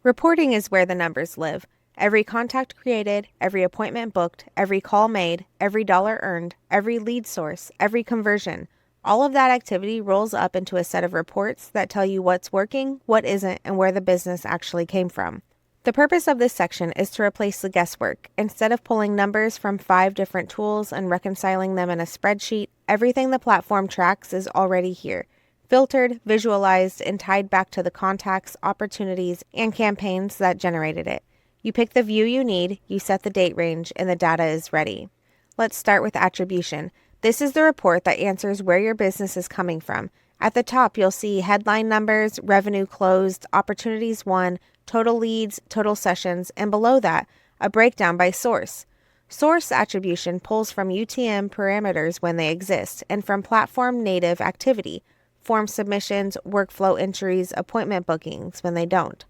Reporting is where the numbers live. Every contact created, every appointment booked, every call made, every dollar earned, every lead source, every conversion. All of that activity rolls up into a set of reports that tell you what's working, what isn't, and where the business actually came from. The purpose of this section is to replace the guesswork. Instead of pulling numbers from 5 different tools and reconciling them in a spreadsheet, everything the platform tracks is already here, filtered, visualized, and tied back to the contacts, opportunities, and campaigns that generated it. You pick the view you need, you set the date range, and the data is ready. Let's start with attribution. This is the report that answers where your business is coming from. At the top, you'll see headline numbers, revenue closed, opportunities won, total leads, total sessions, and below that, a breakdown by source. Source attribution pulls from UTM parameters when they exist and from platform native activity, form submissions, workflow entries, appointment bookings when they don't.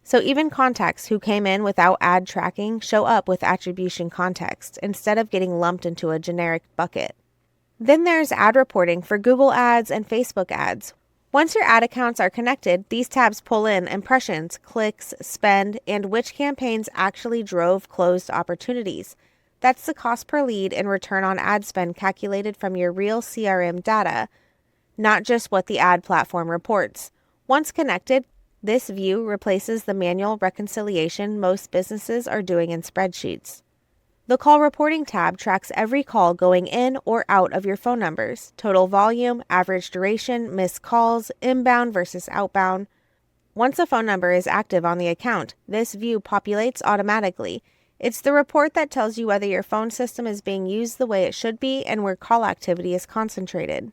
So even contacts who came in without ad tracking show up with attribution context instead of getting lumped into a generic bucket. Then there's ad reporting for Google ads and Facebook ads. Once your ad accounts are connected, these tabs pull in impressions, clicks, spend, and which campaigns actually drove closed opportunities. That's the cost per lead and return on ad spend calculated from your real CRM data, not just what the ad platform reports. Once connected, this view replaces the manual reconciliation most businesses are doing in spreadsheets. The Call Reporting tab tracks every call going in or out of your phone numbers, total volume, average duration, missed calls, inbound versus outbound. Once a phone number is active on the account, this view populates automatically. It's the report that tells you whether your phone system is being used the way it should be and where call activity is concentrated.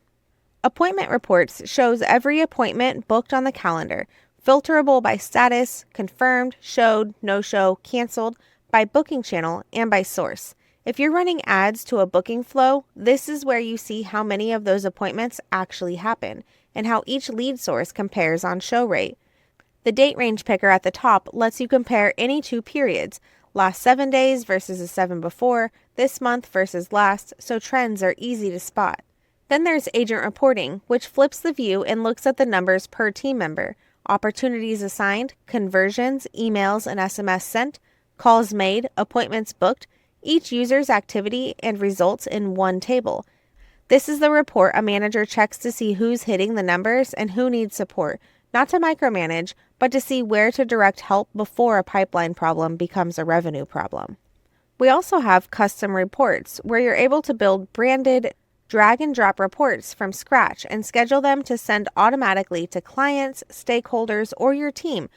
Appointment reports shows every appointment booked on the calendar, filterable by status, confirmed, showed, no-show, canceled, by booking channel, and by source. If you're running ads to a booking flow, this is where you see how many of those appointments actually happen and how each lead source compares on show rate. The date range picker at the top lets you compare any 2 periods, last 7 days versus the 7 before, this month versus last, so trends are easy to spot. Then there's agent reporting, which flips the view and looks at the numbers per team member, opportunities assigned, conversions, emails and SMS sent, calls made, appointments booked, each user's activity and results in one table. This is the report a manager checks to see who's hitting the numbers and who needs support, not to micromanage, but to see where to direct help before a pipeline problem becomes a revenue problem. We also have custom reports, where you're able to build branded drag and drop reports from scratch and schedule them to send automatically to clients, stakeholders, or your team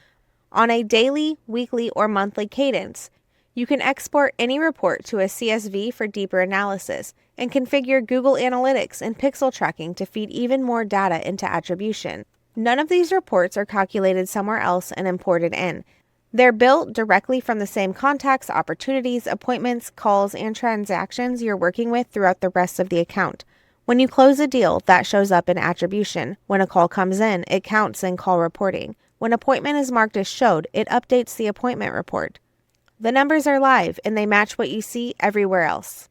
on a daily, weekly, or monthly cadence. You can export any report to a CSV for deeper analysis and configure Google Analytics and pixel tracking to feed even more data into attribution. None of these reports are calculated somewhere else and imported in. They're built directly from the same contacts, opportunities, appointments, calls, and transactions you're working with throughout the rest of the account. When you close a deal, that shows up in attribution. When a call comes in, it counts in call reporting. When appointment is marked as showed, it updates the appointment report. The numbers are live and they match what you see everywhere else.